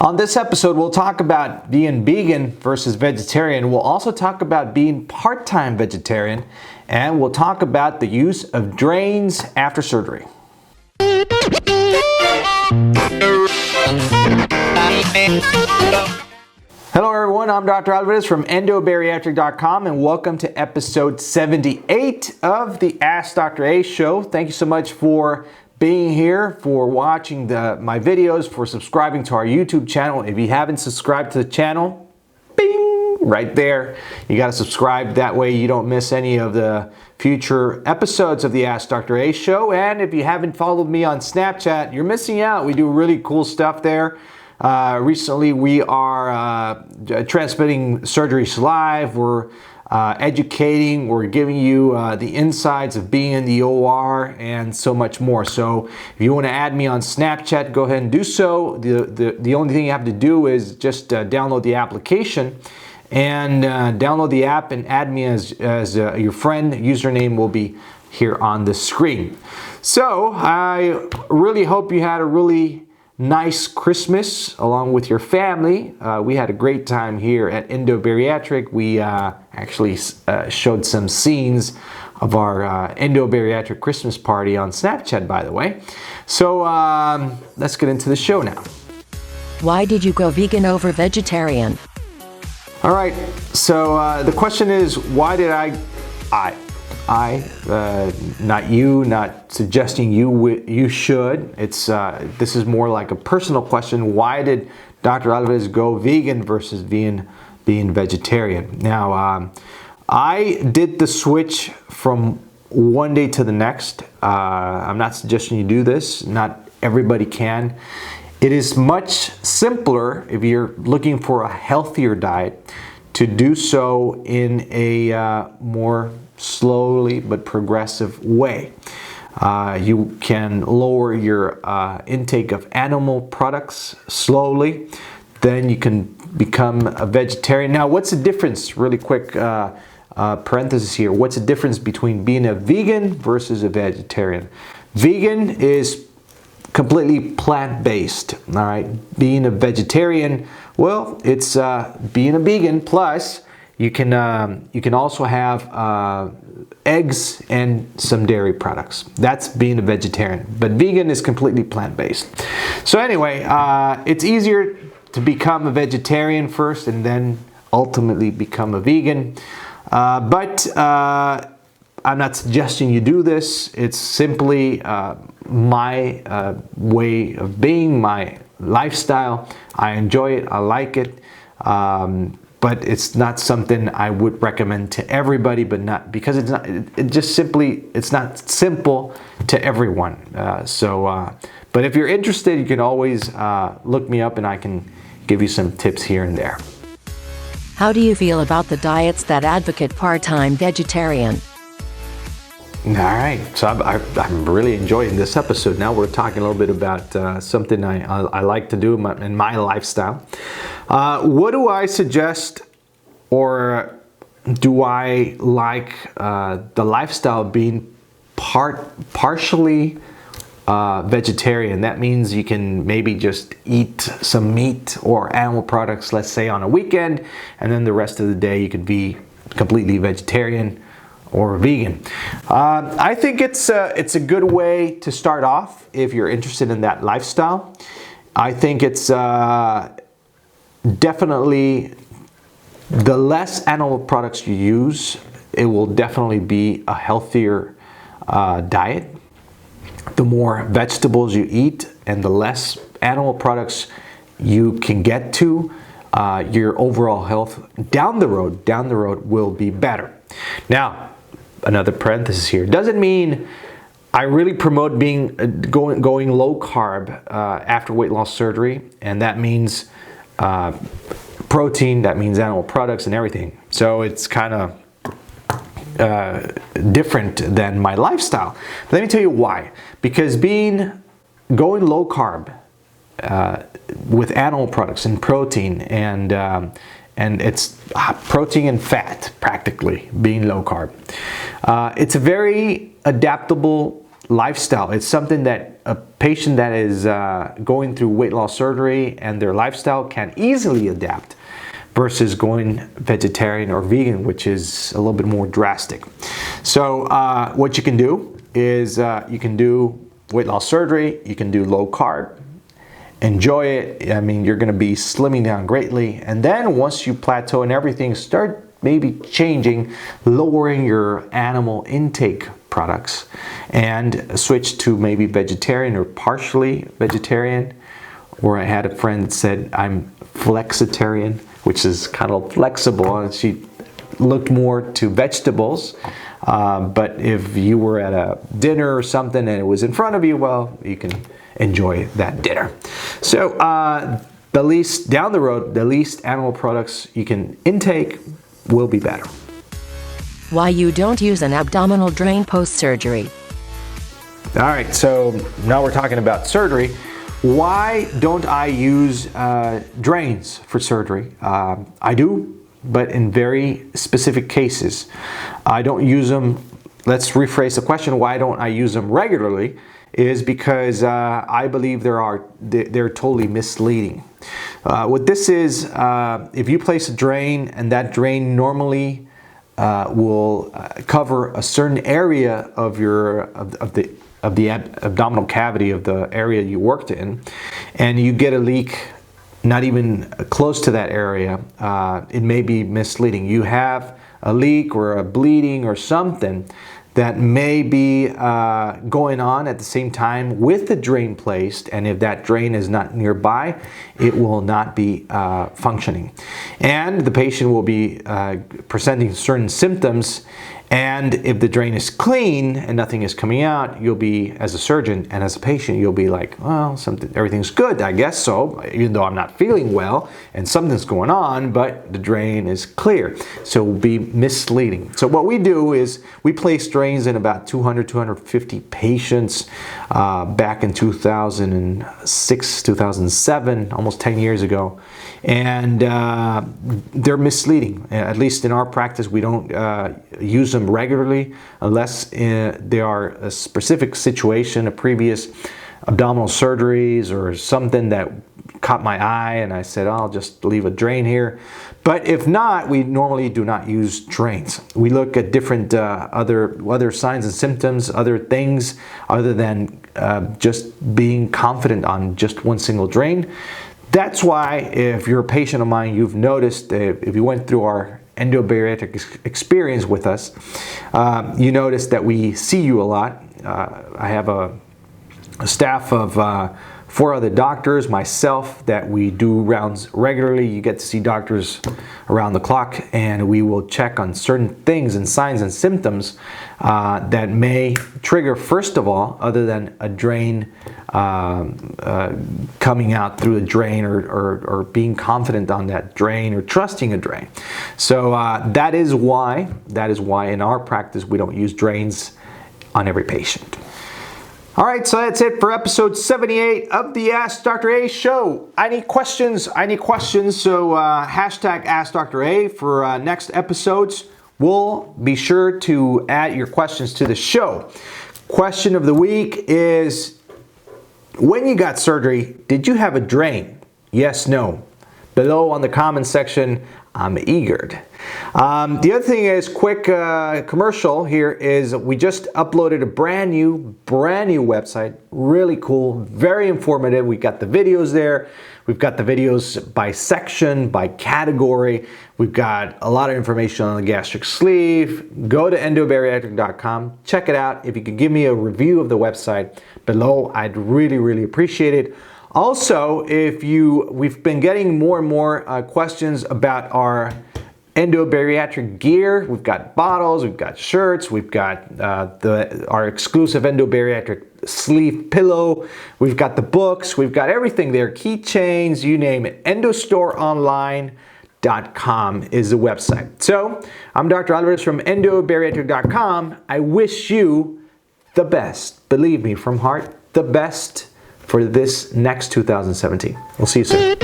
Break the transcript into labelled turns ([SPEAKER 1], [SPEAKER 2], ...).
[SPEAKER 1] On this episode, we'll talk about being vegan versus vegetarian. We'll also talk about being part-time vegetarian, and we'll talk about the use of drains after surgery. Hello everyone, I'm Dr. Alvarez from Endobariatric.com, and welcome to episode 78 of the AskDrA show. Thank you so much for being here, for watching my videos, for subscribing to our YouTube channel. If you haven't subscribed to the channel, bing, right there. You got to subscribe, that way you don't miss any of the future episodes of the AskDrA show. And if you haven't followed me on Snapchat, you're missing out. We do really cool stuff there. Recently we are transmitting surgeries live. We're educating, we're giving you the insides of being in the OR and so much more. So if you want to add me on Snapchat, go ahead and do so. The only thing you have to do is just download the application and download the app and add me as your friend. Username will be here on the screen. So I really hope you had a really nice Christmas along with your family. We had a great time here at Endobariatric. We actually showed some scenes of our Endobariatric Christmas party on Snapchat, by the way. So let's get into the show now.
[SPEAKER 2] Why did you go vegan over vegetarian?
[SPEAKER 1] All right, so the question is, why did I, not you, not suggesting you should. It's this is more like a personal question. Why did Dr. Alvarez go vegan versus being vegetarian? Now, I did the switch from one day to the next. I'm not suggesting you do this. Not everybody can. It is much simpler if you're looking for a healthier diet to do so in a more slowly but progressive way. You can lower your intake of animal products slowly, then you can become a vegetarian. Now, what's the difference, really quick parenthesis here, what's the difference between being a vegan versus a vegetarian? Vegan is completely plant-based, all right? Being a vegetarian, well, it's being a vegan plus you can also have eggs and some dairy products. That's being a vegetarian. But vegan is completely plant-based. So anyway, it's easier to become a vegetarian first and then ultimately become a vegan. But I'm not suggesting you do this. It's simply my way of being, my lifestyle. I enjoy it. I like it. But it's not something I would recommend to everybody, but not because it's not. It's not simple to everyone. But if you're interested, you can always look me up, and I can give you some tips here and there.
[SPEAKER 2] How do you feel about the diets that advocate part-time vegetarian?
[SPEAKER 1] All right, so I'm really enjoying this episode. Now we're talking a little bit about something I like to do in my lifestyle. What do I suggest, or do I like the lifestyle being partially vegetarian? That means you can maybe just eat some meat or animal products, let's say on a weekend, and then the rest of the day you could be completely vegetarian or vegan. I think it's a good way to start off if you're interested in that lifestyle. I think it's definitely, the less animal products you use, it will definitely be a healthier diet. The more vegetables you eat and the less animal products you can get to, your overall health down the road will be better. Now, another parenthesis here, doesn't mean I really promote going low carb after weight loss surgery, and that means protein, that means animal products and everything. So it's kind of different than my lifestyle. But let me tell you why. Because going low carb with animal products and protein and it's protein and fat, practically, being low carb. It's a very adaptable lifestyle. It's something that a patient that is going through weight loss surgery and their lifestyle can easily adapt versus going vegetarian or vegan, which is a little bit more drastic. So what you can do is you can do weight loss surgery, you can do low carb, enjoy it. I mean, you're gonna be slimming down greatly. And then once you plateau and everything, start maybe changing, lowering your animal intake products and switch to maybe vegetarian or partially vegetarian. Or I had a friend that said, I'm flexitarian, which is kind of flexible, and she looked more to vegetables. But if you were at a dinner or something and it was in front of you, well, you can enjoy that dinner. So the least down the road, the least animal products you can intake will be better.
[SPEAKER 2] Why you don't use an abdominal drain post-surgery.
[SPEAKER 1] All right, so now we're talking about surgery. Why don't I use drains for surgery? I do, but in very specific cases. I don't use them. Let's rephrase the question. Why don't I use them regularly? Is because I believe they're totally misleading. What this is, if you place a drain and that drain normally will cover a certain area of the abdominal cavity of the area you worked in, and you get a leak not even close to that area, it may be misleading. You have a leak or a bleeding or something that may be going on at the same time with the drain placed, and if that drain is not nearby, it will not be functioning. And the patient will be presenting certain symptoms, and if the drain is clean and nothing is coming out, you'll be, as a surgeon and as a patient, you'll be like, well, everything's good, I guess so, even though I'm not feeling well and something's going on, but the drain is clear. So it will be misleading. So what we do is we place drains in about 200, 250 patients back in 2006, 2007, almost 10 years ago. And they're misleading. At least in our practice, we don't use them regularly unless they are a specific situation, a previous abdominal surgeries or something that caught my eye and I said, oh, I'll just leave a drain here. But if not, we normally do not use drains. We look at different other signs and symptoms, other things other than just being confident on just one single drain. That's why if you're a patient of mine, you've noticed if you went through our endobariatric experience with us, you notice that we see you a lot. I have a staff of 4 other doctors, myself, that we do rounds regularly. You get to see doctors around the clock, and we will check on certain things and signs and symptoms that may trigger, first of all, other than a drain coming out through a drain or being confident on that drain or trusting a drain. So that is why in our practice we don't use drains on every patient. All right, so that's it for episode 78 of the Ask Dr. A show. I need questions, so hashtag Ask Dr. A for next episodes. We'll be sure to add your questions to the show. Question of the week is, when you got surgery, did you have a drain? Yes, no. Below on the comment section, I'm eager. The other thing is, quick commercial here is we just uploaded a brand new website. Really cool, very informative. We got the videos there. We've got the videos by section, by category. We've got a lot of information on the gastric sleeve. Go to endobariatric.com. Check it out. If you could give me a review of the website below, I'd really appreciate it. Also, we've been getting more and more questions about our endobariatric gear. We've got bottles, we've got shirts, we've got our exclusive endobariatric sleeve pillow, we've got the books, we've got everything there, keychains, you name it. endostoreonline.com is the website. So, I'm Dr. Alvarez from endobariatric.com. I wish you the best, believe me, from heart, the best for this next 2017. We'll see you soon.